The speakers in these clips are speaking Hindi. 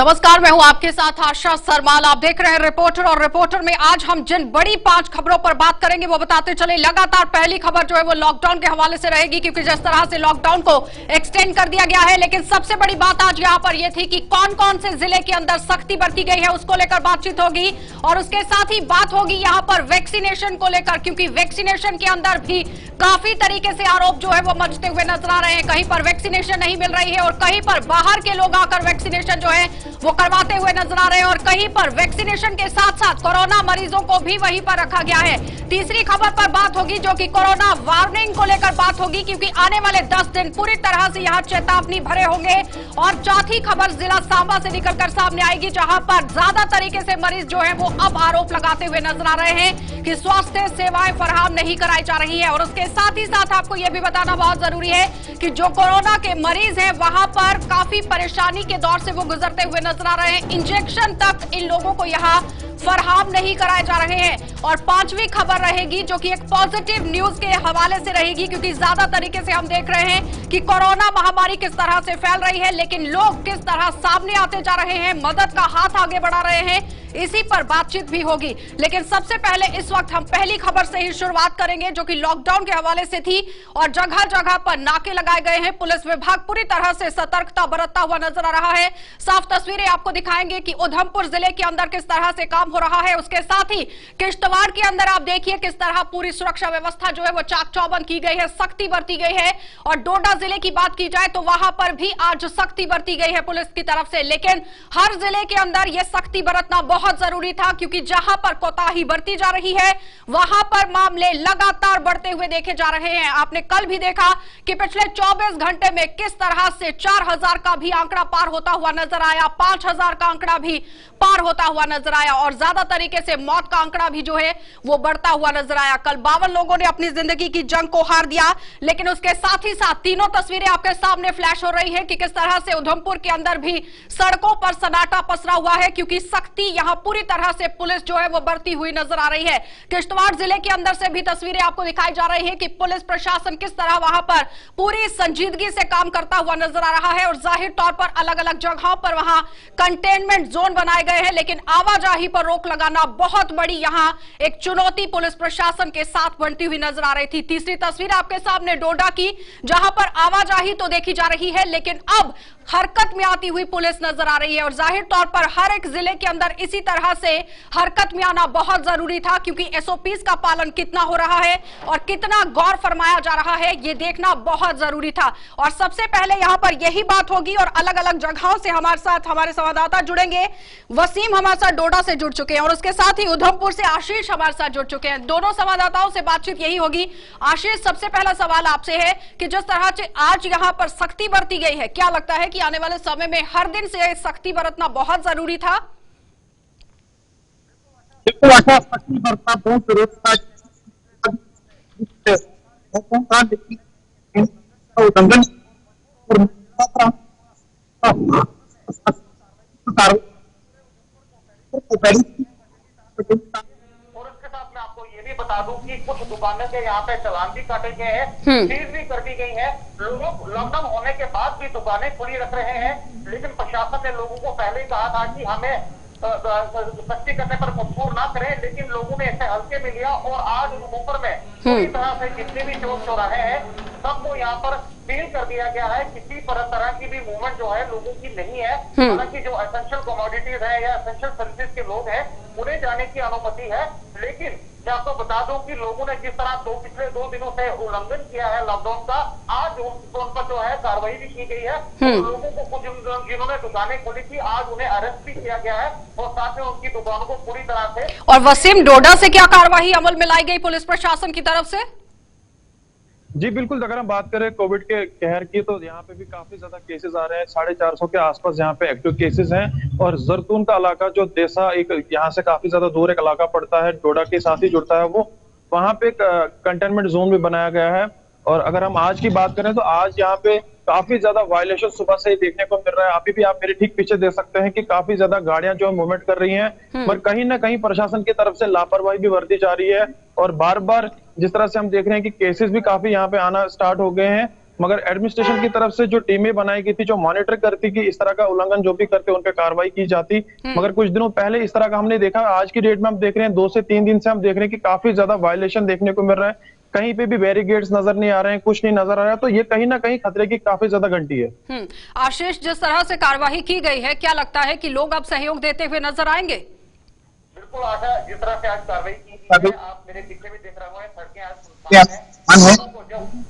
नमस्कार, मैं हूं आपके साथ आशा सरमाल। आप देख रहे हैं रिपोर्टर, और रिपोर्टर में आज हम जिन बड़ी 5 खबरों पर बात करेंगे वो बताते चले। लगातार पहली खबर जो है वो लॉकडाउन के हवाले से रहेगी, क्योंकि जिस तरह से लॉकडाउन को एक्सटेंड कर दिया गया है। लेकिन सबसे बड़ी बात आज यहां पर यह थी कि कौन कौन से जिले के अंदर सख्ती बरती गई है, उसको लेकर बातचीत होगी। और उसके साथ ही बात होगी यहां पर वैक्सीनेशन को लेकर, क्योंकि वैक्सीनेशन के अंदर भी काफी तरीके से आरोप जो है वो मचते हुए नजर आ रहे हैं। कहीं पर वैक्सीनेशन नहीं मिल रही है और कहीं पर बाहर के लोग आकर वैक्सीनेशन जो है वो करवाते हुए नजर आ रहे हैं, और कहीं पर वैक्सीनेशन के साथ साथ कोरोना मरीजों को भी वहीं पर रखा गया है। तीसरी खबर पर बात होगी जो कि कोरोना वार्निंग को लेकर बात होगी, क्योंकि आने वाले 10 दिन पूरी तरह से यहां चेतावनी भरे होंगे। और चौथी खबर जिला सांबा से निकलकर सामने आएगी, जहां पर ज्यादा तरीके से मरीज जो है वो अब आरोप लगाते हुए नजर आ रहे हैं कि स्वास्थ्य सेवाएं फराहम नहीं कराई जा रही है। और उसके साथ ही साथ आपको यह भी बताना बहुत जरूरी है कि जो कोरोना के मरीज हैं वहां पर काफी परेशानी के दौर से वो गुजरते हुए नजर आ रहे हैं। इंजेक्शन तक इन लोगों को यहां फराहम नहीं कराए जा रहे हैं। और पांचवी खबर रहेगी जो कि एक पॉजिटिव न्यूज के हवाले से रहेगी, क्योंकि ज्यादा तरीके से हम देख रहे हैं कि कोरोना महामारी किस तरह से फैल रही है, लेकिन लोग किस तरह सामने आते जा रहे हैं, मदद का हाथ आगे बढ़ा रहे हैं। इसी पर बातचीत भी होगी। लेकिन सबसे पहले इस वक्त हम पहली खबर से ही शुरुआत करेंगे, जो कि लॉकडाउन के हवाले से थी। और जगह जगह पर नाके लगाए गए हैं। पुलिस विभाग पूरी तरह से सतर्कता बरतता हुआ नजर आ रहा है। साफ तस्वीरें आपको दिखाएंगे कि उधमपुर जिले के अंदर किस तरह से काम हो रहा है। उसके साथ ही किश्तवाड़ के अंदर आप देखिए किस तरह पूरी सुरक्षा व्यवस्था जो है वो चाक चौबंद की गई है, सख्ती बरती गई है। और डोडा जिले की बात की जाए तो वहां पर भी आज सख्ती बरती गई है पुलिस की तरफ से। लेकिन हर जिले के अंदर यह सख्ती बरतना बहुत जरूरी था, क्योंकि जहां पर कोताही बरती जा रही है वहां पर मामले लगातार बढ़ते हुए देखे जा रहे हैं। आपने कल भी देखा कि पिछले 24 घंटे में किस तरह से 4000 का भी आंकड़ा पार होता हुआ नजर आया, 5000 का आंकड़ा भी पार होता हुआ नजर आया, और ज्यादा तरीके से मौत का आंकड़ा भी जो है वो बढ़ता हुआ नजर आया। कल 52 लोगों ने अपनी जिंदगी की जंग को हार दिया। लेकिन उसके साथ ही साथ तीनों तस्वीरें आपके सामने फ्लैश हो रही है कि किस तरह से उधमपुर के अंदर भी सड़कों पर सन्नाटा पसरा हुआ है, क्योंकि सख्ती यहां पूरी तरह से पुलिस जो है वो बढ़ती हुई नजर आ रही है। किश्तवाड़ जिले के अंदर से भी तस्वीरें आपको दिखाई जा रही है कि पुलिस प्रशासन किस तरह वहां पर पूरी संजीदगी से काम करता हुआ नजर आ रहा है। और जाहिर तौर पर अलग अलग जगहों पर वहां कंटेनमेंट जोन बनाए गए हैं, लेकिन आवाजाही पर रोक लगाना बहुत बड़ी यहां एक चुनौती पुलिस प्रशासन के साथ बनती हुई नजर आ रही थी। तीसरी तस्वीर आपके सामने डोडा की, जहां पर आवाजाही तो देखी जा रही है, लेकिन अब हरकत में आती हुई पुलिस नजर आ रही है। और जाहिर तौर पर हर एक जिले के अंदर इसी तरह से हरकत में आना बहुत जरूरी था, क्योंकि एसओपीज का पालन कितना हो रहा है और कितना गौर फरमाया जा रहा है ये देखना बहुत जरूरी था। और सबसे पहले यहां पर यही बात होगी, और अलग अलग जगहों से हमारे साथ हमारे संवाददाता जुड़ेंगे। वसीम हमारे साथ डोडा से जुड़ चुके हैं, और उसके साथ ही उधमपुर से आशीष हमारे साथ जुड़ चुके हैं। दोनों संवाददाताओं से बातचीत यही होगी। आशीष, सबसे पहला सवाल आपसे है कि जिस तरह से आज यहां पर सख्ती बरती गई है, क्या लगता है कि आने वाले समय में हर दिन से सख्ती बरतना बहुत जरूरी था? सख्ती बरतना बहुत जरूरी था। और इसके साथ मैं आपको ये भी बता दूं कि कुछ दुकानों के यहाँ पे चालान भी काटे गए हैं, सीज भी कर दी गई है। लोग लॉकडाउन होने के बाद भी दुकानें खुली रख रहे हैं, लेकिन प्रशासन ने लोगों को पहले ही कहा था कि हमें सख्ती करने पर मजबूर ना करें, लेकिन लोगों ने इसे हल्के में लिया। और आज उधमपुर में पूरी तरह से जितने भी चौक चौराहे हैं सबको यहाँ पर सील कर दिया गया है। किसी तरह की भी मूवमेंट जो है लोगों की नहीं है। हालांकि जो एसेंशियल कमोडिटीज है या एसेंशियल सर्विसेज के लोग हैं उन्हें जाने की अनुमति है, लेकिन मैं आपको बता दूं कि लोगों ने जिस तरह पिछले 2 दिनों से उल्लंघन किया है लॉकडाउन का, आज उन पर जो है कार्रवाई भी की गई है। तो लोगों को कुछ जिन्होंने दुकानें खोली थी आज उन्हें अरेस्ट भी किया गया है, और साथ में उनकी दुकानों को पूरी तरह से। और वसीम, डोडा से क्या कार्रवाई अमल में लाई गई पुलिस प्रशासन की तरफ से? जी बिल्कुल, अगर हम बात करें कोविड के कहर की तो यहाँ पे भी काफी ज्यादा केसेस आ रहे हैं। 450 के आसपास यहाँ पे एक्टिव केसेस हैं। और जरतून का इलाका जो देसा एक यहाँ से काफी ज्यादा दूर एक इलाका पड़ता है, डोडा के साथ ही जुड़ता है, वो वहां पे एक कंटेनमेंट जोन भी बनाया गया है। और अगर हम आज की बात करें तो आज यहाँ पे काफी ज्यादा वायलेशन सुबह से ही देखने को मिल रहा है। अभी भी आप मेरे ठीक पीछे देख सकते हैं कि काफी ज्यादा गाड़ियां जो है मूवमेंट कर रही हैं, पर कहीं ना कहीं प्रशासन की तरफ से लापरवाही भी बरती जा रही है। और बार बार जिस तरह से हम देख रहे हैं कि केसेस भी काफी यहाँ पे आना स्टार्ट हो गए हैं, मगर एडमिनिस्ट्रेशन की तरफ से जो टीमें बनाई गई थी, जो मॉनिटर करती कि इस तरह का उल्लंघन जो भी करते उन पे कार्रवाई की जाती। मगर कुछ दिनों पहले इस तरह का हमने देखा, आज की डेट में हम देख रहे हैं 2 से 3 दिन से हम देख रहे हैं कि काफी ज्यादा वायलेशन देखने को मिल रहा है। कहीं पे भी बैरिकेड्स नजर नहीं आ रहे हैं, कुछ नहीं नजर आ रहा है, तो ये कहीं ना कहीं खतरे की काफी ज्यादा घंटी है। आशीष, जिस तरह से कार्यवाही की गई है, क्या लगता है कि लोग अब सहयोग देते हुए नजर आएंगे? बिल्कुल आशा, जिस तरह से आज कार्रवाई की गई है, आप मेरे पीछे भी देख रहे होंगे, सड़कें आज सुनसान हैं।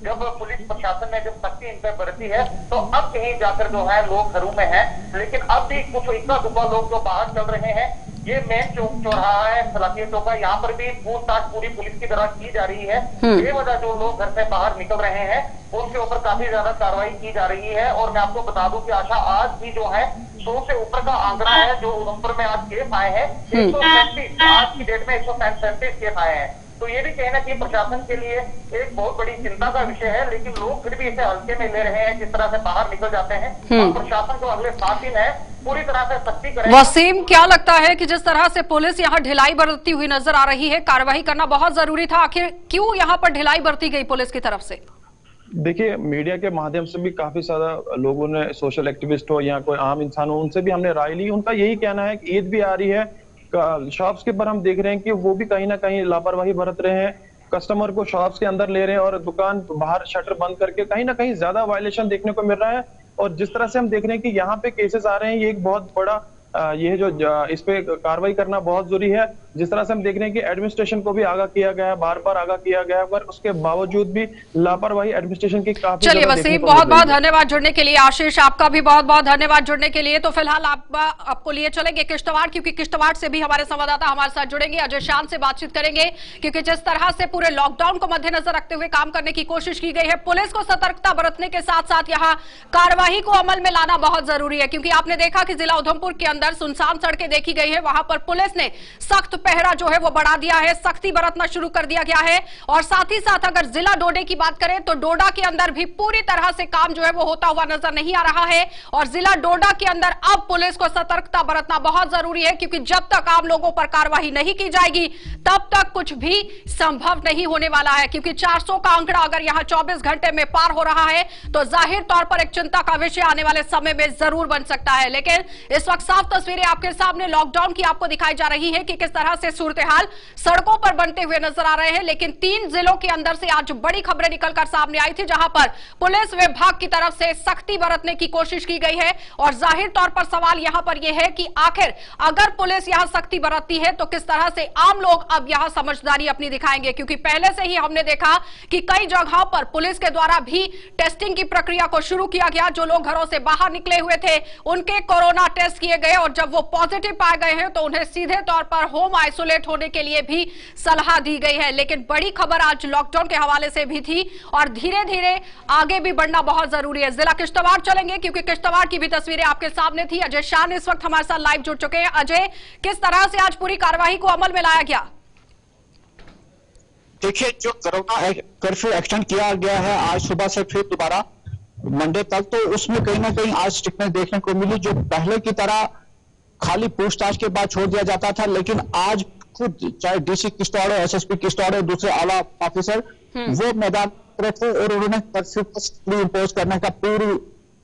जब पुलिस प्रशासन ने जब सख्ती इन पे बरती है, तो अब कहीं जाकर जो है लोग घरों में हैं, लेकिन अब भी कुछ इक्का दुक्का लोग जो बाहर चल रहे हैं। ये मेन चौक चौराहा है, सलाखिया चौका, यहाँ पर भी पूछताछ पूरी पुलिस की तरह की जा रही है। बेवजह जो लोग घर से बाहर निकल रहे हैं, उनके ऊपर काफी ज्यादा कार्रवाई की जा रही है। और मैं आपको बता दूं कि आशा, आज भी जो है 100 से ऊपर का आंकड़ा है जो उधमपुर में आज केस आए हैं। 137 आज की डेट में 137 केस आए हैं। तो ये भी कहीं ना कहीं प्रशासन के लिए एक बहुत बड़ी चिंता का विषय है, लेकिन लोग फिर भी इसे हल्के में ले रहे हैं, जिस तरह से बाहर निकल जाते हैं। और प्रशासन को अगले 7 दिन है, पूरी तरह से सख्ती करें। वसीम, क्या लगता है कि जिस तरह से पुलिस यहाँ ढिलाई बरतती हुई नजर आ रही है, कार्रवाई करना बहुत जरूरी था, आखिर क्यों यहाँ पर ढिलाई बरती गई पुलिस की तरफ से? देखिए, मीडिया के माध्यम से भी काफी ज्यादा लोगों ने, सोशल एक्टिविस्ट हो या कोई आम इंसान हो, उनसे भी हमने राय ली। उनका यही कहना है कि ईद भी आ रही है, शॉप्स के ऊपर हम देख रहे हैं कि वो भी कहीं ना कहीं लापरवाही बरत रहे हैं, कस्टमर को शॉप्स के अंदर ले रहे हैं और दुकान बाहर शटर बंद करके कहीं ना कहीं ज्यादा वायलेशन देखने को मिल रहा है। और जिस तरह से हम देख रहे हैं कि यहाँ पे केसेस आ रहे हैं, ये एक बहुत बड़ा ये जो इस पे कार्रवाई करना बहुत जरूरी है। जिस तरह से हम देख रहे हैं कि एडमिनिस्ट्रेशन को भी आगाह किया गया है, बार बार आगाह किया गया है, पर उसके बावजूद भी लापरवाही एडमिनिस्ट्रेशन की काफी। चलिए वसीम, बहुत बहुत धन्यवाद जुड़ने के लिए। आशीष, आपका भी बहुत बहुत धन्यवाद जुड़ने के लिए। तो फिलहाल आपको लिए चलेंगे किश्तवाड़, क्योंकि किश्तवाड़ से भी हमारे संवाददाता हमारे साथ जुड़ेंगे, अजय शान से बातचीत करेंगे, क्योंकि जिस तरह से पूरे लॉकडाउन को मद्देनजर रखते हुए काम करने की कोशिश की गई है, पुलिस को सतर्कता बरतने के साथ साथ यहाँ कार्यवाही को अमल में लाना बहुत जरूरी है। क्योंकि आपने देखा कि जिला उधमपुर के अंदर सुनसान सड़कें देखी गई है, वहां पर पुलिस ने सख्त पहरा जो है वो बढ़ा दिया है, सख्ती बरतना शुरू कर दिया गया है। और साथ ही साथ अगर जिला डोडा की बात करें तो डोडा के अंदर भी पूरी तरह से काम जो है वो होता हुआ नजर नहीं आ रहा है। और जिला डोडा के अंदर अब पुलिस को सतर्कता बरतना बहुत जरूरी है, क्योंकि जब तक आम लोगों पर कार्रवाई नहीं की जाएगी तब तक कुछ भी संभव नहीं होने वाला है। क्योंकि 400 का आंकड़ा अगर यहां 24 घंटे में पार हो रहा है तो जाहिर तौर पर एक चिंता का विषय आने वाले समय में जरूर बन सकता है। लेकिन इस वक्त साफ तस्वीरें आपके सामने लॉकडाउन की आपको दिखाई जा रही है कि किस तरह से सूरत-ए-हाल सड़कों पर बनते हुए नजर आ रहे हैं। लेकिन 3 जिलों के अंदर से आज बड़ी खबरें निकलकर सामने आई थी, जहां पर पुलिस विभाग की तरफ से सख्ती बरतने की कोशिश की गई है। और जाहिर तौर पर सवाल यहां पर यह है कि आखिर अगर पुलिस यहां सख्ती बरतती है तो किस तरह से आम लोग अब यहां समझदारी अपनी दिखाएंगे। क्योंकि पहले से ही हमने देखा कि कई जगहों पर पुलिस के द्वारा भी टेस्टिंग की प्रक्रिया को शुरू किया गया। जो लोग घरों से बाहर निकले हुए थे उनके कोरोना टेस्ट किए गए, और जब वो पॉजिटिव पाए गए हैं तो उन्हें सीधे तौर पर होम आइसोलेट होने के लिए भी सलाह दी गई है। लेकिन बड़ी खबर आज लॉकडाउन के हवाले से भी थी, और धीरे धीरे आगे भी बढ़ना बहुत जरूरी है। जिला किश्तवाड़ चलेंगे, क्योंकि किश्तवाड़ की भी तस्वीरें आपके सामने थी। अजय शान इस वक्त हमारे साथ लाइव जुड़ चुके हैं। अजय, किस तरह से आज पूरी कार्रवाई को अमल में लाया गया? देखिए, जो कोरोना कर्फ्यू एक्सटेंड किया गया है आज सुबह से फिर दोबारा मंडे तक, तो उसमें कहीं ना कहीं आज स्ट्रिक्टनेस देखने को मिली। जो पहले की तरह खाली पूछताछ के बाद छोड़ दिया जाता था, लेकिन आज खुद चाहे डीसी किश्तवाड़, एसएसपी किश्तवाड़, दूसरे आला ऑफिसर वो मैदान पर थे और उन्होंने कर्फ्यू इम्पोज करने का पूरी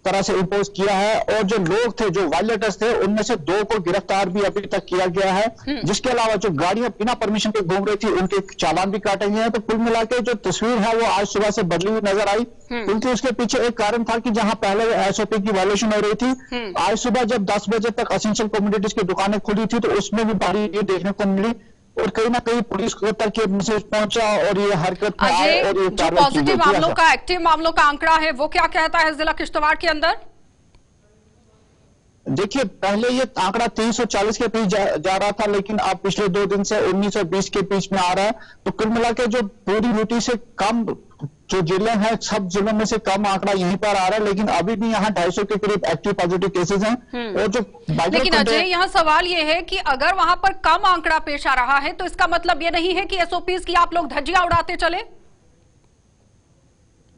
तरह से इम्पोज किया है। और जो लोग थे, जो वायलेटर्स थे, उनमें से 2 को गिरफ्तार भी अभी तक किया गया है। जिसके अलावा जो गाड़ियां बिना परमिशन के घूम रही थी उनके चालान भी काटे गए हैं। तो कुल मिला के जो तस्वीर है वो आज सुबह से बदली हुई नजर आई, क्योंकि उसके पीछे एक कारण था कि जहां पहले एसओपी की वायलेशन हो रही थी, आज सुबह जब 10 बजे तक एसेंशियल कम्युनिटीज की दुकानें खुली थी तो उसमें भी बड़ी ये देखने को मिली। और कहीं ना कहीं पुलिस को तक ये मैसेज पहुंचा और ये हरकत में आए और ये जो पॉजिटिव मामलों का, एक्टिव मामलों का आंकड़ा है वो क्या कहता है जिला किश्तवाड़ के अंदर? देखिए, पहले ये आंकड़ा 340 के बीच जा रहा था, लेकिन अब पिछले 2 दिन से 19 और 20 के बीच में आ रहा है। तो कुल मिला के जो पूरी ड्यूटी से कम जो जिले हैं, सब जिलों में से कम आंकड़ा यहीं पर आ रहा है। लेकिन अभी भी यहाँ 250 के करीब एक्टिव पॉजिटिव केसेस हैं। और जो लेकिन अजय, यहाँ सवाल ये है कि अगर वहां पर कम आंकड़ा पेश आ रहा है तो इसका मतलब ये नहीं है कि एसओपीज की आप लोग धज्जियां उड़ाते चले?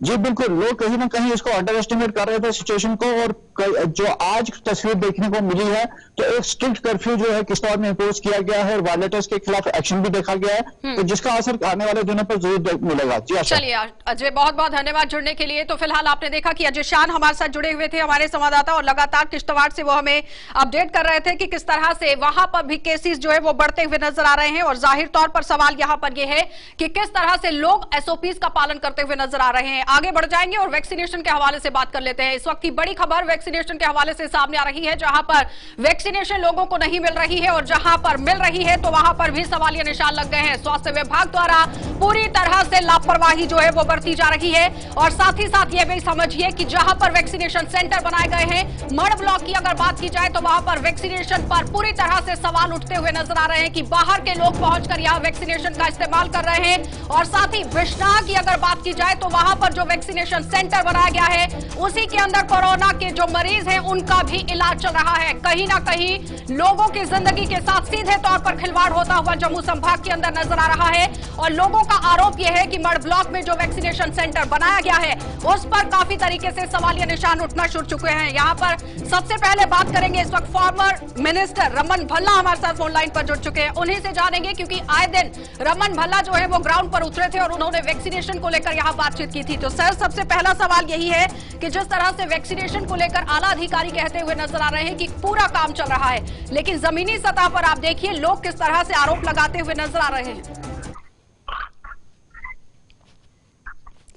जी बिल्कुल, लोग कहीं ना कहीं इसको अंडर एस्टिमेट कर रहे थे सिचुएशन को, और जो आज तस्वीर देखने को मिली है, तो एक स्ट्रिक्ट कर्फ्यू जो है किश्तवाड़ में इम्पोज किया गया है और वायलेटर्स के खिलाफ एक्शन भी देखा गया है, तो जिसका असर आने वाले दिनों पर जरूर मिलेगा। जी आशा। चलिए अजय, बहुत बहुत धन्यवाद जुड़ने के लिए। तो फिलहाल आपने देखा कि अजय शान हमारे साथ जुड़े हुए थे, हमारे संवाददाता, और लगातार किश्तवाड़ से वो हमें अपडेट कर रहे थे कि किस तरह से वहां पर भी केसेस जो है वो बढ़ते हुए नजर आ रहे हैं। और जाहिर तौर पर सवाल यहां पर यह है कि किस तरह से लोग एसओपीज का पालन करते हुए नजर आ रहे हैं। आगे बढ़ जाएंगे और वैक्सीनेशन के हवाले से बात कर लेते हैं। इस वक्त की बड़ी खबर वैक्सीनेशन के हवाले से सामने आ रही है, जहां पर वैक्सीनेशन लोगों को नहीं मिल रही है और जहां पर मिल रही है तो वहां पर भी सवालिया निशान लग गए हैं। स्वास्थ्य विभाग द्वारा पूरी तरह से लापरवाही जो है वो बरती जा रही है। और साथ ही साथ यह भी समझिए कि जहां पर वैक्सीनेशन सेंटर बनाए गए हैं, मड़ ब्लॉक की अगर बात की जाए तो वहां पर वैक्सीनेशन पर पूरी तरह से सवाल उठते हुए नजर आ रहे हैं कि बाहर के लोग पहुंचकर यहां वैक्सीनेशन का इस्तेमाल कर रहे हैं। और साथ ही बिश्नाह की अगर बात की जाए तो वहां पर जो वैक्सीनेशन सेंटर बनाया गया है उसी के अंदर कोरोना के जो मरीज हैं उनका भी इलाज चल रहा है। कहीं ना कहीं लोगों की जिंदगी के साथ सीधे तौर पर खिलवाड़ होता हुआ जम्मू संभाग के अंदर नजर आ रहा है। और लोगों का आरोप यह है कि मड़ ब्लॉक में जो वैक्सीनेशन सेंटर बनाया गया है उस पर काफी तरीके से सवालिया निशान उठना शुरू चुके हैं। यहां पर सबसे पहले बात करेंगे, इस वक्त फॉर्मर मिनिस्टर रमन भल्ला हमारे साथ फोन लाइन पर जुड़ चुके हैं, उन्हीं से जानेंगे, क्योंकि आए दिन रमन भल्ला जो है वो ग्राउंड पर उतरे थे और उन्होंने वैक्सीनेशन को लेकर यहां बातचीत की थी। तो सर, सबसे पहला सवाल यही है कि जिस तरह से वैक्सीनेशन को लेकर आला अधिकारी कहते हुए नजर आ रहे हैं कि पूरा काम चल रहा है, लेकिन जमीनी सतह पर आप देखिए लोग किस तरह से आरोप लगाते हुए नजर आ रहे हैं।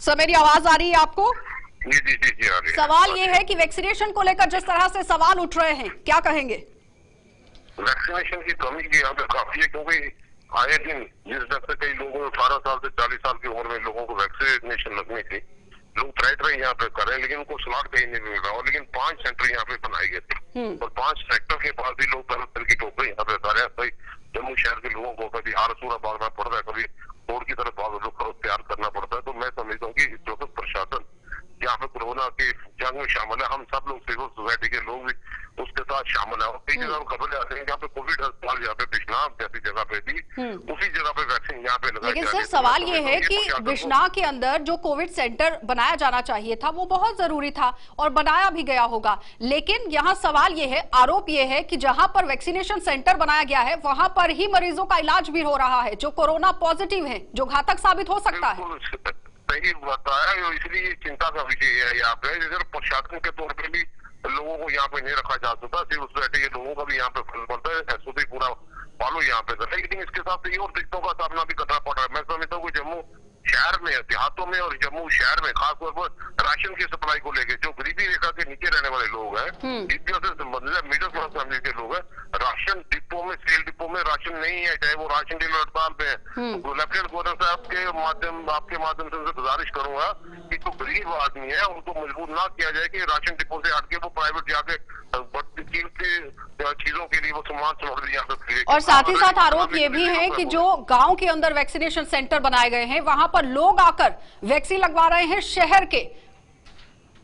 सर, मेरी आवाज आ रही है आपको? जी जी जी जी आ रही है। सवाल ये है कि वैक्सीनेशन को लेकर जिस तरह से सवाल उठ रहे हैं, क्या कहेंगे? वैक्सीनेशन की कमी की यहाँ पे काफी है, क्योंकि आए दिन जिस तरह से कई लोगों 18 साल से 40 साल की उम्र में लोगों को वैक्सीनेशन लगनी थी, लोग ट्राई यहाँ पे कर रहे हैं, लेकिन उनको स्लॉट कहीं नहीं मिल रहा। और लेकिन 5 सेंटर यहाँ पे बनाए गए थे और 5 सेक्टर के बाद भी लोग तरह तरह की टोकरी यहाँ पे बता रहे हैं। जम्मू शहर के लोगों को कभी आरसूरा भागना पड़ता है, कभी रोड की तरफ भाग तैयार करना पड़ता है। तो मैं समझता हूँ कि जो तो प्रशासन यहाँ पे कोरोना के जंग में शामिल है, हम सब लोग सिविल सोसाइटी के लोग भी उसके साथ शामिल है। और कई जगह खबरें आते हैं जहाँ पे कोविड अस्पताल यहाँ पे बिश्नाह जैसी जगह पे थी, उसी जगह पे वैक्सीन यहाँ पे लगाई। लेकिन सर, सवाल ये है कि बिश्नाह के अंदर जो कोविड सेंटर बनाया जाना चाहिए था वो बहुत जरूरी था और बनाया भी गया होगा, लेकिन यहाँ सवाल ये है, आरोप ये है कि जहां पर वैक्सीनेशन सेंटर बनाया गया है वहां पर ही मरीजों का इलाज भी हो रहा है जो कोरोना पॉजिटिव है, जो घातक साबित हो सकता है। सही बताया, इसलिए चिंता का विषय है यहाँ पे। इधर प्रशासन के तौर पे भी लोगों को यहाँ पे नहीं रखा जा सकता, सिर्फ सोसाइटी के लोगों का भी यहाँ पे फर्ज पड़ता है, एसओपी पूरा फॉलो यहाँ पे करना है। लेकिन इसके साथ ये और दिक्कतों का सामना भी करना पड़ रहा है। मैं समझता हूँ कि जम्मू शहर में, देहातों में और जम्मू शहर में खासतौर पर राशन की सप्लाई को लेकर जो गरीबी रेखा के नीचे रहने वाले लोग हैं, मिडिल क्लास फैमिली के लोग हैं, राशन डिपो में, सेल डिपो में राशन नहीं है, चाहे वो राशन डीलर हड़ताल पे है। तो लेफ्टिनेंट गवर्नर साहब आपके माध्यम से उनसे गुजारिश करूंगा कि जो गरीब आदमी है उनको मजबूर ना किया जाए कि राशन डिपो से हटके वो प्राइवेट जाके चीजों के लिए वो सामान सामग्री यहाँ पे। और साथ ही साथ आरोप ये भी है कि जो गांव के अंदर वैक्सीनेशन सेंटर बनाए गए हैं वहां पर लोग आकर वैक्सीन लगवा रहे हैं शहर के।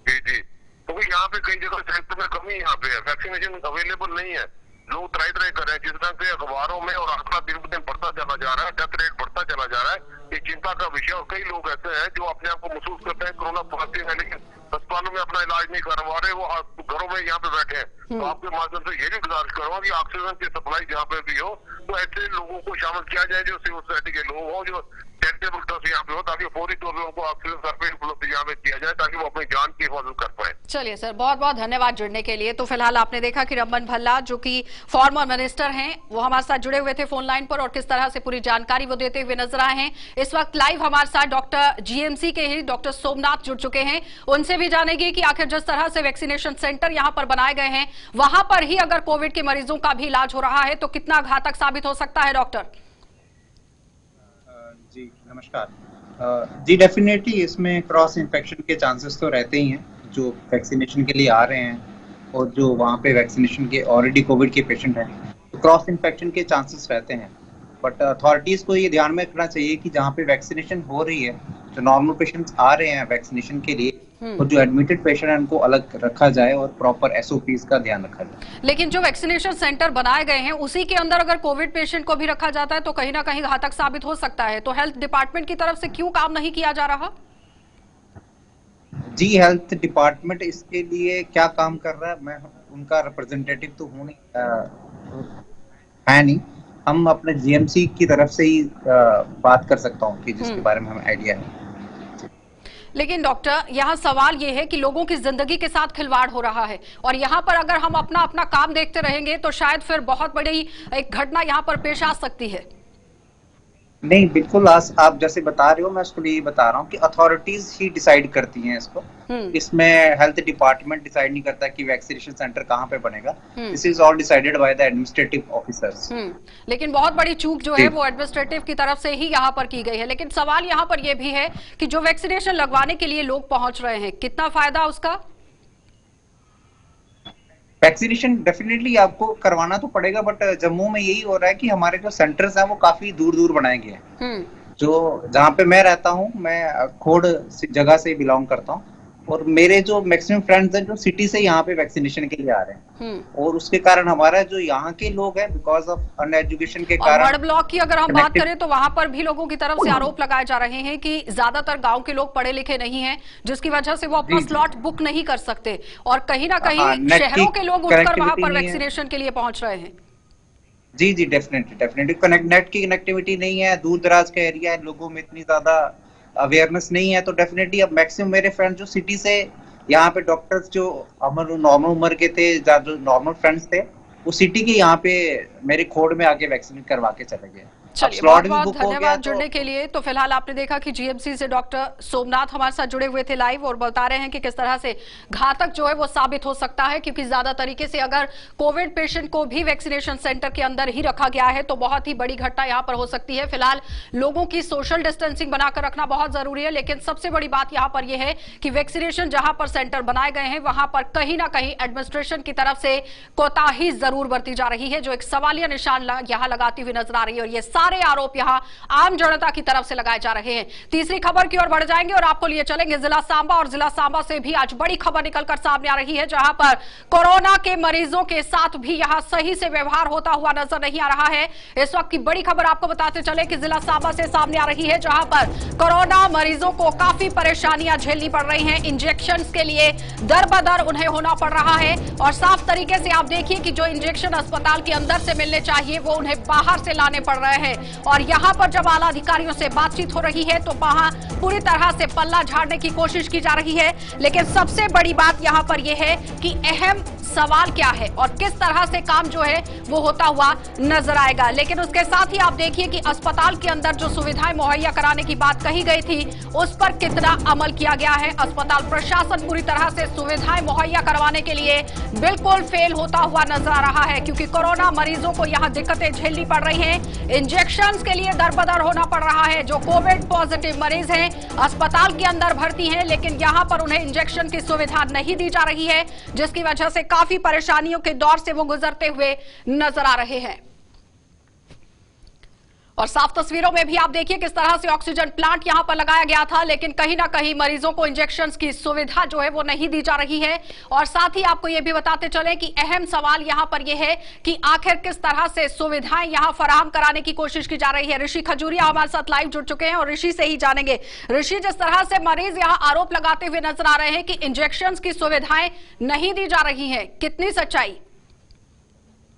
जी जी, क्योंकि यहाँ पे कई जगह सेंटर में कमी यहाँ पे है, वैक्सीनेशन अवेलेबल नहीं है, लोग ट्राई कर रहे हैं। जिस तरह से अखबारों में और आंकड़ा दिन ब दिन बढ़ता चला जा रहा है, डेथ रेट बढ़ता चला जा रहा है, ये चिंता का विषय। और कई लोग ऐसे हैं जो अपने आप को महसूस करते हैं कोरोना पॉजिटिव है, लेकिन अस्पतालों में अपना इलाज नहीं करवा रहे, वो घरों में यहाँ पे बैठे हैं। तो आपके माध्यम से ये भी गुजारिश करूंगा कि ऑक्सीजन की सप्लाई जहाँ पे भी हो तो ऐसे लोगों को शामिल किया जाए जो सिविल सोसाइटी के लोग हों, जो चैरिटेबल ट्रस्ट यहाँ पे हो, ताकि फौरी तौर पर उनको ऑक्सीजन सर्वे उपलब्ध यहाँ पे किया जाए ताकि वो अपनी जान की हिफाजत कर पाए। चलिए सर, बहुत बहुत धन्यवाद जुड़ने के लिए। तो फिलहाल आपने देखा कि रमन भल्ला जो कि फॉर्मर मिनिस्टर हैं वो हमारे साथ जुड़े हुए थे फोन लाइन पर और किस तरह से पूरी जानकारी वो देते हुए नजर आए हैं। इस वक्त लाइव हमारे साथ डॉक्टर जीएमसी के ही डॉक्टर सोमनाथ जुड़ चुके हैं, उनसे भी जानेंगे कि आखिर जिस तरह से वैक्सीनेशन सेंटर यहाँ पर बनाए गए हैं वहां पर ही अगर कोविड के मरीजों का भी इलाज हो रहा है तो कितना घातक साबित हो सकता है। डॉक्टर जी नमस्कार। जी डेफिनेटली इसमें क्रॉस इन्फेक्शन के चांसेस तो रहते ही हैं जो वैक्सीनेशन के लिए आ रहे हैं और जो वहाँ पे वैक्सीनेशन के ऑलरेडी कोविड के पेशेंट हैं, तो क्रॉस इन्फेक्शन के चांसेस रहते हैं। बट अथॉरिटीज़ को ये ध्यान में रखना चाहिए कि जहाँ पे वैक्सीनेशन हो रही है, जो नॉर्मल पेशेंट्स आ रहे हैं वैक्सीनेशन के लिए और जो एडमिटेड पेशेंट है उनको अलग रखा जाए और प्रॉपर एसओपीज का ध्यान रखा जाए। लेकिन जो वैक्सीनेशन सेंटर बनाए गए हैं उसी के अंदर अगर कोविड पेशेंट को भी रखा जाता है तो कहीं ना कहीं घातक साबित हो सकता है। तो हेल्थ डिपार्टमेंट की तरफ से क्यों काम नहीं किया जा रहा? जी हेल्थ डिपार्टमेंट इसके लिए क्या काम कर रहा है, मैं उनका रिप्रेजेंटेटिव तो हूँ नहीं, है नहीं। हम अपने जीएमसी की तरफ से ही बात कर सकता हूँ कि जिसके बारे में हमें आइडिया है। लेकिन डॉक्टर, यहाँ सवाल ये है कि लोगों की जिंदगी के साथ खिलवाड़ हो रहा है और यहाँ पर अगर हम अपना अपना काम देखते रहेंगे तो शायद फिर बहुत बड़ी एक घटना यहाँ पर पेश आ सकती है। नहीं, बिल्कुल आप जैसे बता रहे हो, मैं उसको यही बता रहा हूँ कि अथॉरिटीज ही डिसाइड करती हैं इसको। इसमें हेल्थ डिपार्टमेंट डिसाइड नहीं करता कि वैक्सीनेशन सेंटर कहाँ पे बनेगा। This is all decided by the administrative officers. लेकिन बहुत बड़ी चूक जो है वो एडमिनिस्ट्रेटिव की तरफ से ही यहाँ पर की गई है। लेकिन सवाल यहाँ पर यह भी है कि जो वैक्सीनेशन लगवाने के लिए लोग पहुंच रहे हैं, कितना फायदा उसका? वैक्सीनेशन डेफिनेटली आपको करवाना तो पड़ेगा, बट जम्मू में यही हो रहा है कि हमारे जो सेंटर्स हैं वो काफी दूर दूर बनाए गए हैं। जो जहाँ पे मैं रहता हूँ, मैं खोड़ जगह से बिलोंग करता हूँ और मेरे जो मैक्सिमम फ्रेंड्स हैं जो सिटी से यहाँ पे वैक्सीनेशन के लिए आ रहे हैं और उसके कारण हमारा जो यहाँ के लोग हैं बिकॉज ऑफ अनएजुकेशन के कारण। बड़ ब्लॉक की अगर हम बात करें तो वहां पर भी लोगों की तरफ से आरोप लगाए जा रहे हैं कि ज्यादातर गांव के लोग पढ़े लिखे नहीं हैं, जिसकी वजह से वो अपना स्लॉट बुक नहीं कर सकते और कहीं ना कहीं शहरों के लोग उठकर वहां पर वैक्सीनेशन के लिए पहुंच रहे हैं। जी जी, डेफिनेटली नेट की कनेक्टिविटी नहीं है, दूर दराज का एरिया है, लोगों में इतनी ज्यादा अवेयरनेस नहीं है। तो डेफिनेटली अब मैक्सिमम मेरे फ्रेंड जो सिटी से यहाँ पे डॉक्टर्स जो नॉर्मल उम्र के थे, जो नॉर्मल फ्रेंड्स थे, वो सिटी के यहाँ पे मेरे खोड़ में आके वैक्सीन करवा के चले गए। चलिए, बहुत बहुत धन्यवाद जुड़ने के लिए। तो फिलहाल आपने देखा कि जीएमसी से डॉक्टर सोमनाथ हमारे साथ जुड़े हुए थे लाइव और बता रहे हैं कि किस तरह से घातक जो है वो साबित हो सकता है, क्योंकि ज्यादा तरीके से अगर कोविड पेशेंट को भी वैक्सीनेशन सेंटर के अंदर ही रखा गया है तो बहुत ही बड़ी घटना यहाँ पर हो सकती है। फिलहाल लोगों की सोशल डिस्टेंसिंग बनाकर रखना बहुत जरूरी है, लेकिन सबसे बड़ी बात यहाँ पर यह है कि वैक्सीनेशन जहां पर सेंटर बनाए गए हैं वहां पर कहीं ना कहीं एडमिनिस्ट्रेशन की तरफ से कोताही जरूर बरती जा रही है, जो एक सवालिया निशान यहाँ लगाती हुई नजर आ रही है और ये सारे आरोप यहां आम जनता की तरफ से लगाए जा रहे हैं। तीसरी खबर की ओर बढ़ जाएंगे और आपको लिए चलेंगे जिला सांबा, और जिला सांबा से भी आज बड़ी खबर निकलकर सामने आ रही है, जहां पर कोरोना के मरीजों के साथ भी यहां सही से व्यवहार होता हुआ नजर नहीं आ रहा है। इस वक्त की बड़ी खबर आपको बताते चले कि जिला सांबा से सामने आ रही है, जहां पर कोरोना मरीजों को काफी परेशानियां झेलनी पड़ रही हैं। इंजेक्शन के लिए दर बदर उन्हें होना पड़ रहा है और साफ तरीके से आप देखिए कि जो इंजेक्शन अस्पताल के अंदर से मिलने चाहिए वो उन्हें बाहर से लाने पड़ रहे हैं। और यहां पर जब आला अधिकारियों से बातचीत हो रही है तो वहां पूरी तरह से पल्ला झाड़ने की कोशिश की जा रही है। लेकिन सबसे बड़ी बात यहां पर यह है कि अहम सवाल क्या है और किस तरह से काम जो है वो होता हुआ नजर आएगा। लेकिन उसके साथ ही आप देखिए कि अस्पताल के अंदर जो सुविधाएं मुहैया कराने की बात कही गई थी उस पर कितना अमल किया गया है। अस्पताल प्रशासन पूरी तरह से सुविधाएं मुहैया करवाने के लिए बिल्कुल फेल होता हुआ नजर आ रहा है, क्योंकि कोरोना मरीजों को यहां दिक्कतें झेलनी पड़ रही हैं। इंजेक्शन के लिए दरबदर होना पड़ रहा है। जो कोविड पॉजिटिव मरीज हैं अस्पताल के अंदर भर्ती हैं, लेकिन यहां पर उन्हें इंजेक्शन की सुविधा नहीं दी जा रही है, जिसकी वजह से काफी परेशानियों के दौर से वो गुजरते हुए नजर आ रहे हैं। और साफ तस्वीरों में भी आप देखिए किस तरह से ऑक्सीजन प्लांट यहां पर लगाया गया था, लेकिन कहीं ना कहीं मरीजों को इंजेक्शंस की सुविधा जो है वो नहीं दी जा रही है। और साथ ही आपको यह भी बताते चले कि अहम सवाल यहां पर यह है कि आखिर किस तरह से सुविधाएं यहां फराहम कराने की कोशिश की जा रही है। ऋषि खजूरिया हमारे साथ लाइव जुड़ चुके हैं और ऋषि से ही जानेंगे। ऋषि, जिस तरह से मरीज यहां आरोप लगाते हुए नजर आ रहे हैं कि इंजेक्शंस की सुविधाएं नहीं दी जा रही है, कितनी सच्चाई?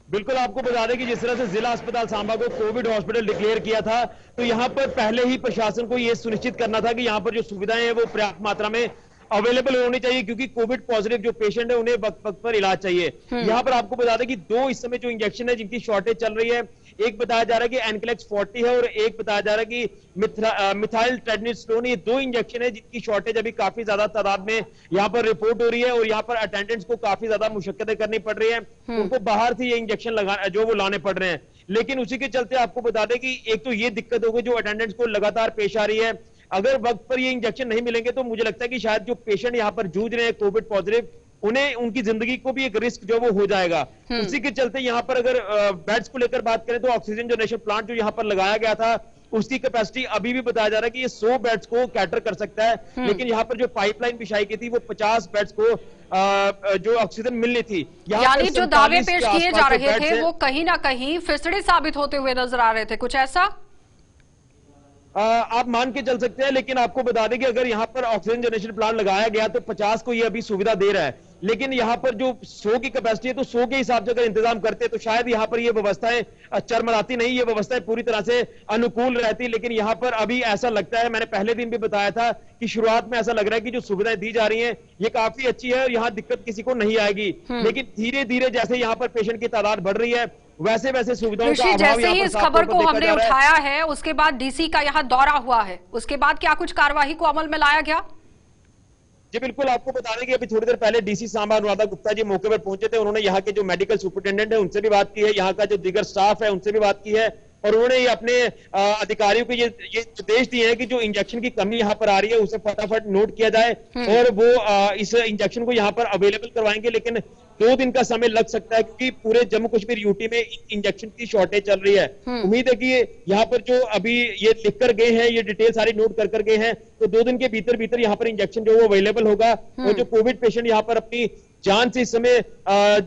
बिल्कुल, आपको बता दें कि जिस तरह से जिला अस्पताल सांबा को कोविड हॉस्पिटल डिक्लेयर किया था तो यहां पर पहले ही प्रशासन को यह सुनिश्चित करना था कि यहां पर जो सुविधाएं हैं वो पर्याप्त मात्रा में अवेलेबल होनी चाहिए, क्योंकि कोविड पॉजिटिव जो पेशेंट है उन्हें वक्त वक्त पर इलाज चाहिए। यहां पर आपको बता दें कि दो इस समय जो इंजेक्शन है जिनकी शॉर्टेज चल रही है, एक बताया जा रहा है कि एनक्लेक्स 40 है और एक बताया जा रहा है कि मिथाइल ट्रेडनिस्टोन। ये दो इंजेक्शन है जिनकी शॉर्टेज अभी काफी ज्यादा तादाद में यहाँ पर रिपोर्ट हो रही है और यहाँ पर अटेंडेंट्स को काफी ज्यादा मुशक्कतें करनी पड़ रही है। उनको बाहर से ये इंजेक्शन जो वो लाने पड़ रहे हैं, लेकिन उसी के चलते आपको बता दें कि एक तो ये दिक्कत हो गई जो अटेंडेंट्स को लगातार पेश आ रही है। अगर वक्त पर ये इंजेक्शन नहीं मिलेंगे तो मुझे लगता है कि शायद जो पेशेंट यहाँ पर जूझ रहे हैं कोविड पॉजिटिव, उन्हें उनकी जिंदगी को भी एक रिस्क जो वो हो जाएगा। उसी के चलते यहाँ पर अगर बेड्स को लेकर बात करें तो ऑक्सीजन जनरेशन प्लांट जो यहाँ पर लगाया गया था उसकी कैपेसिटी अभी भी बताया जा रहा है कि ये 100 बेड्स को कैटर कर सकता है, लेकिन यहाँ पर जो पाइपलाइन बिछाई गई थी वो 50 बेड्स को जो ऑक्सीजन मिलनी थी। यानी जो दावे पेश किए जा रहे थे वो कहीं ना कहीं फिसड़ी साबित होते हुए नजर आ रहे थे, कुछ ऐसा? आप मान के चल सकते हैं, लेकिन आपको बता दें कि अगर यहाँ पर ऑक्सीजन जनरेशन प्लांट लगाया गया तो 50 को ये अभी सुविधा दे रहा है, लेकिन यहाँ पर जो 100 की कैपेसिटी है तो 100 के हिसाब से अगर इंतजाम करते तो शायद यहाँ पर ये व्यवस्थाएं चरमराती नहीं, ये व्यवस्थाएं पूरी तरह से अनुकूल रहती। लेकिन यहाँ पर अभी ऐसा लगता है, मैंने पहले दिन भी बताया था कि शुरुआत में ऐसा लग रहा है कि जो सुविधाएं दी जा रही हैं ये काफी अच्छी है और यहाँ दिक्कत किसी को नहीं आएगी। लेकिन धीरे धीरे जैसे यहाँ पर पेशेंट की तादाद बढ़ रही है वैसे वैसे सुविधाओं का अभाव जैसे ही इस खबर को हमने उठाया है उसके बाद डीसी का यहाँ दौरा हुआ है, उसके बाद क्या कुछ कार्यवाही को अमल में लाया गया? जी बिल्कुल, आपको बता दें कि अभी थोड़ी देर पहले डीसी सांबा अनुराधा गुप्ता जी मौके पर पहुंचे थे। उन्होंने यहाँ के जो मेडिकल सुपरिटेंडेंट है उनसे भी बात की है, यहाँ का जो दीगर स्टाफ है उनसे भी बात की है और उन्होंने ये अपने अधिकारियों को ये निर्देश दिए हैं कि जो इंजेक्शन की कमी यहाँ पर आ रही है उसे फटाफट नोट किया जाए और वो इस इंजेक्शन को यहाँ पर अवेलेबल करवाएंगे। लेकिन 2 दिन का समय लग सकता है क्योंकि पूरे जम्मू कश्मीर यूटी में इंजेक्शन की शॉर्टेज चल रही है। उम्मीद है कि यहाँ पर जो अभी ये लिख कर गए हैं, ये डिटेल सारी नोट कर गए हैं, तो 2 दिन के भीतर भीतर यहाँ पर इंजेक्शन जो वो अवेलेबल होगा और जो कोविड पेशेंट यहाँ पर अपनी जान से इस समय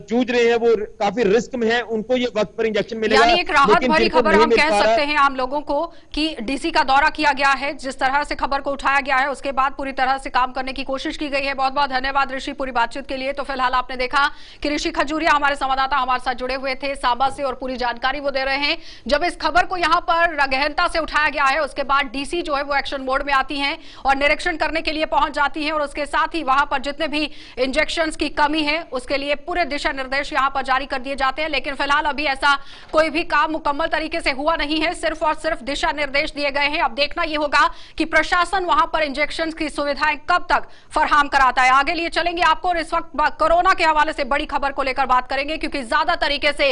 जूझ रहे हैं, वो काफी रिस्क में है, उनको ये वक्त पर इंजेक्शन मिलेगा। यानी एक राहत भरी खबर हम कह सकते हैं आम लोगों को कि डीसी का दौरा किया गया है, जिस तरह से खबर को उठाया गया है उसके बाद पूरी तरह से काम करने की कोशिश की गई है। बहुत बहुत धन्यवाद ऋषि पूरी बातचीत के लिए। तो फिलहाल आपने देखा कि ऋषि खजूरिया हमारे संवाददाता हमारे साथ जुड़े हुए थे सांबा से और पूरी जानकारी वो दे रहे हैं। जब इस खबर को यहाँ पर गहनता से उठाया गया है उसके बाद डीसी जो है वो एक्शन मोड में आती है और निरीक्षण करने के लिए पहुंच जाती है और उसके साथ ही वहां पर जितने भी इंजेक्शन की कमी है उसके लिए पूरे दिशा निर्देश यहां पर जारी कर दिए जाते हैं। लेकिन फिलहाल अभी ऐसा कोई भी काम मुकम्मल तरीके से हुआ नहीं है, सिर्फ और सिर्फ दिशा निर्देश दिए गए हैं। अब देखना यह होगा कि प्रशासन वहां पर इंजेक्शन की सुविधाएं कब तक फराहम कराता है। आगे लिए चलेंगे आपको और इस वक्त कोरोना के हवाले से बड़ी खबर को लेकर बात करेंगे क्योंकि ज्यादा तरीके से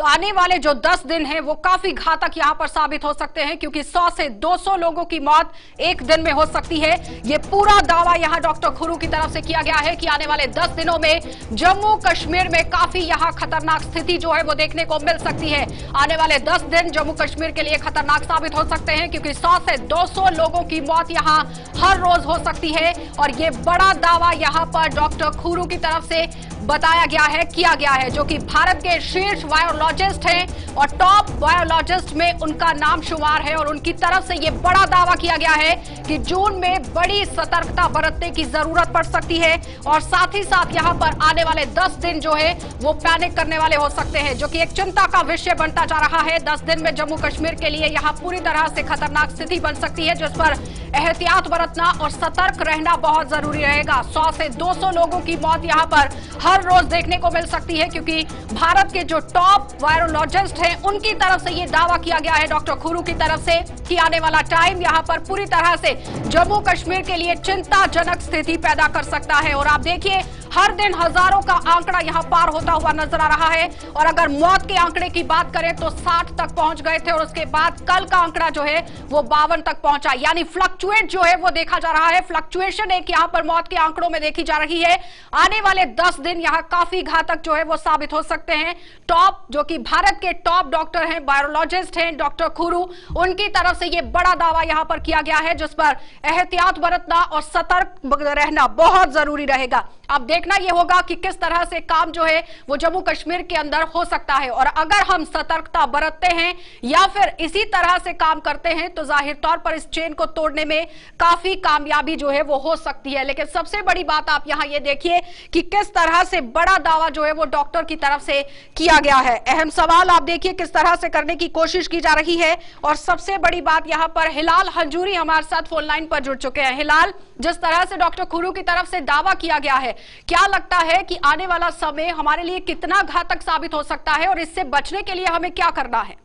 आने वाले जो 10 दिन है वो काफी घातक यहां पर साबित हो सकते हैं क्योंकि 100 से 200 लोगों की मौत एक दिन में हो सकती है। ये पूरा दावा यहां डॉक्टर खुरू की तरफ से किया गया है कि आने वाले 10 दिनों में जम्मू कश्मीर में काफी यहां खतरनाक स्थिति जो है वो देखने को मिल सकती है। आने वाले 10 दिन जम्मू कश्मीर के लिए खतरनाक साबित हो सकते हैं क्योंकि 100 से 200 लोगों की मौत यहां हर रोज हो सकती है और ये बड़ा दावा यहां पर डॉक्टर खुरू की तरफ से बताया गया है, किया गया है, जो कि भारत के शीर्ष वायरोलॉजिस्ट हैं और टॉप वायरोलॉजिस्ट में उनका नाम शुमार है और उनकी तरफ से यह बड़ा दावा किया गया है कि जून में बड़ी सतर्कता बरतने की जरूरत पड़ सकती है और साथ ही साथ यहां पर आने वाले 10 दिन जो है वो पैनिक करने वाले हो सकते हैं, जो कि एक चिंता का विषय बनता जा रहा है। 10 दिन में जम्मू कश्मीर के लिए यहां पूरी तरह से खतरनाक स्थिति बन सकती है जिस पर एहतियात बरतना और सतर्क रहना बहुत जरूरी रहेगा। 100 से 200 लोगों की मौत यहां पर हर रोज देखने को मिल सकती है क्योंकि भारत के जो टॉप वायरोलॉजिस्ट हैं उनकी तरफ से यह दावा किया गया है डॉक्टर खुरू की तरफ से कि आने वाला टाइम यहां पर पूरी तरह से जम्मू कश्मीर के लिए चिंताजनक स्थिति पैदा कर सकता है। और आप देखिए हर दिन हजारों का आंकड़ा यहां पार होता हुआ नजर आ रहा है और अगर मौत के आंकड़े की बात करें तो 60 तक पहुंच गए थे और उसके बाद कल का आंकड़ा जो है वो 52 तक पहुंचा, यानी फ्लक्चुएट जो है वो देखा जा रहा है। फ्लक्चुएशन एक यहां पर मौत के आंकड़ों में देखी जा रही है। आने वाले 10 दिन यहां काफी घातक जो है वो साबित हो सकते हैं। टॉप जो कि भारत के टॉप डॉक्टर हैं, वायरोलॉजिस्ट हैं डॉक्टर खुरू, उनकी तरफ से यह बड़ा दावा यहां पर किया गया है जिस पर एहतियात बरतना और सतर्क रहना बहुत जरूरी रहेगा। अब देखना यह होगा कि किस तरह से काम जो है वो जम्मू कश्मीर के अंदर हो सकता है और अगर हम सतर्कता बरतते हैं या फिर इसी तरह से काम करते हैं तो जाहिर तौर पर इस चेन को तोड़ने में काफी कामयाबी जो है वो हो सकती है। लेकिन सबसे बड़ी बात आप यहां ये देखिए कि किस तरह से बड़ा दावा जो है वो डॉक्टर की तरफ से किया गया है। अहम सवाल आप देखिए किस तरह से करने की कोशिश की जा रही है और सबसे बड़ी बात यहां पर हिलाल हंजूरी हमारे साथ फोन लाइन पर जुड़ चुके हैं। हिलाल, जिस तरह से डॉक्टर खुरू की तरफ से दावा किया गया है, क्या लगता है कि आने वाला समय हमारे लिए कितना घातक साबित हो सकता है और इससे बचने के लिए हमें क्या करना है?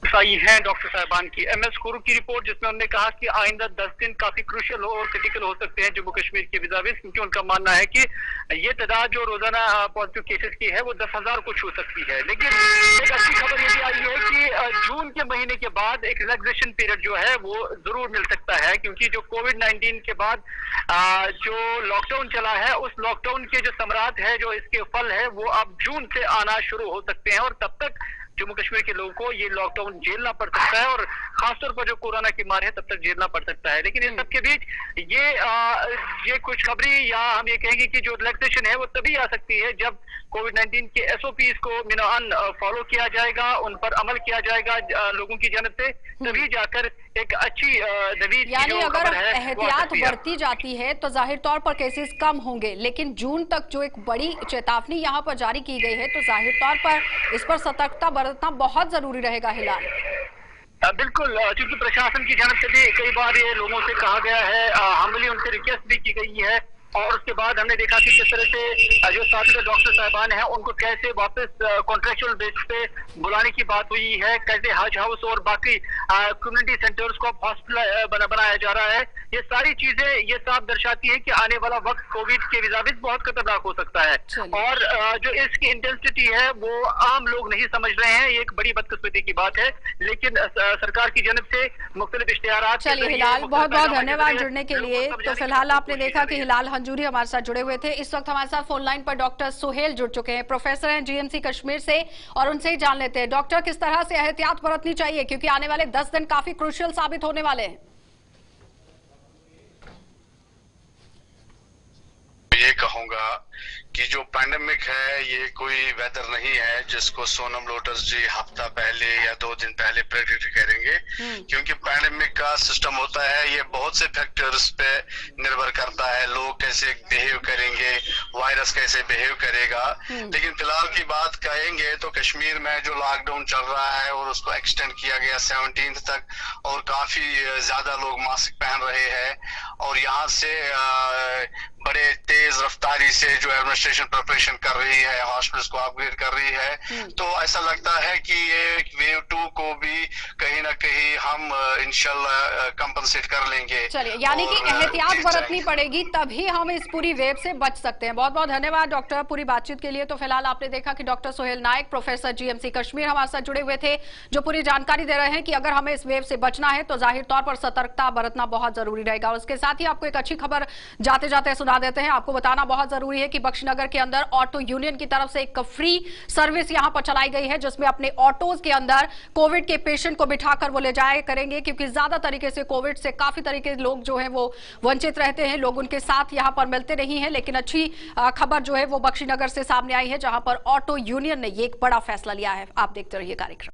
सही है डॉक्टर साहिबान की एमएस खुरू की रिपोर्ट जिसमें उन्होंने कहा कि आइंदा 10 दिन काफी क्रूशियल और क्रिटिकल हो सकते हैं जम्मू कश्मीर के विजाविस, क्योंकि उनका मानना है कि ये तादाद जो रोजाना पॉजिटिव केसेस की है वो 10,000 को छू सकती है। लेकिन एक अच्छी खबर ये भी आई है कि जून के महीने के बाद एक रिलैक्सेशन पीरियड जो है वो जरूर मिल सकता है, क्योंकि जो कोविड-19 के बाद जो लॉकडाउन चला है उस लॉकडाउन के जो समरात है, जो इसके फल है वो अब जून से आना शुरू हो सकते हैं और तब तक जम्मू कश्मीर के लोगों को ये लॉकडाउन झेलना पड़ सकता है और खासतौर पर जो कोरोना की मार है तब तक झेलना पड़ सकता है। लेकिन इन सबके बीच ये खुशखबरी या हम ये कहेंगे कि जो रिलैक्सेशन है वो तभी आ सकती है जब कोविड-19 के SOPs को फॉलो किया जाएगा, उन पर अमल किया जाएगा लोगों की जानब से, तभी जाकर एक अच्छी नवीद यानी अगर एहतियात बरती जाती है तो जाहिर तौर पर केसेस कम होंगे, लेकिन जून तक जो एक बड़ी चेतावनी यहाँ पर जारी की गई है तो जाहिर तौर पर इस पर सतर्कता बरतना बहुत जरूरी रहेगा। हिलाल, बिल्कुल, क्योंकि प्रशासन की जानब से भी कई बार ये लोगों से कहा गया है, हमली उनसे रिक्वेस्ट भी की गई है और उसके बाद हमने देखा कि किस तरह से जो साथ डॉक्टर साहिबान हैं उनको कैसे वापस कॉन्ट्रेक्चुअल बेसिस पे बुलाने की बात हुई है, कैसे हज हाउस और बाकी कम्युनिटी सेंटर्स को हॉस्पिटल बनाया जा रहा है। ये सारी चीजें ये साफ दर्शाती है कि आने वाला वक्त कोविड के विजाविज बहुत खतरनाक हो सकता है और जो इसकी इंटेंसिटी है वो आम लोग नहीं समझ रहे हैं। ये एक बड़ी बदकिस्मती की बात है, लेकिन सरकार की जानब से मुख्तलिफ इश्तिहारात। चलिए हिलाल, बहुत बहुत धन्यवाद जुड़ने के लिए। तो फिलहाल आपने देखा कि हिलाल हंजूरी हमारे साथ जुड़े हुए थे। इस वक्त हमारे साथ फोन लाइन पर डॉक्टर सुहेल जुड़ चुके हैं, प्रोफेसर हैं GMC कश्मीर से, और उनसे ही जान लेते हैं डॉक्टर किस तरह से एहतियात बरतनी चाहिए, क्योंकि आने वाले 10 दिन काफी क्रूशियल साबित होने वाले हैं। ये कहूंगा कि जो पैंडेमिक है ये कोई वेदर नहीं है जिसको सोनम लोटस जी हफ्ता पहले या 2 दिन पहले प्रेडिक्ट करेंगे, क्योंकि पैंडेमिक का सिस्टम होता है, ये बहुत से फैक्टर्स पे निर्भर करता है, लोग कैसे बिहेव करेंगे, वायरस कैसे बिहेव करेगा। लेकिन फिलहाल की बात कहेंगे तो कश्मीर में जो लॉकडाउन चल रहा है और उसको एक्सटेंड किया गया 17 तक और काफी ज्यादा लोग मास्क पहन रहे हैं और यहाँ से बड़े तेज रफ्तारी से जो एडमिनिस्ट्रेशन प्रिपरेशन कर रही है, हॉस्पिटल्स को अपग्रेड कर रही है, तो ऐसा लगता है कि ये वेव 2 को भी कहीं ना कहीं हम इंशाल्लाह कंपनसेट कर लेंगे। चलिए, यानी कि एहतियात बरतनी पड़ेगी तभी हम इस पूरी वेव से बच सकते हैं। बहुत बहुत धन्यवाद डॉक्टर पूरी बातचीत के लिए। तो फिलहाल आपने देखा कि डॉक्टर सुहेल नायक, प्रोफेसर GMC कश्मीर हमारे साथ जुड़े हुए थे, जो पूरी जानकारी दे रहे हैं कि अगर हमें इस वेव से बचना है तो जाहिर तौर पर सतर्कता बरतना बहुत जरूरी रहेगा। और उसके साथ ही आपको एक अच्छी खबर जाते जाते सुना देते हैं। आपको बताना बहुत जरूरी है कि बख्शीनगर के अंदर ऑटो यूनियन की तरफ से एक फ्री सर्विस यहां पर चलाई गई है, जिसमें अपने ऑटोज के अंदर कोविड के पेशेंट को बिठाकर वो ले जाया करेंगे, क्योंकि ज्यादा तरीके से कोविड से काफी तरीके के लोग जो है वो वंचित रहते हैं, लोग उनके साथ यहां पर मिलते नहीं है। लेकिन अच्छी खबर जो है वो बख्शीनगर से सामने आई है, जहां पर ऑटो यूनियन ने ये एक बड़ा फैसला लिया है। आप देखते रहिए कार्यक्रम।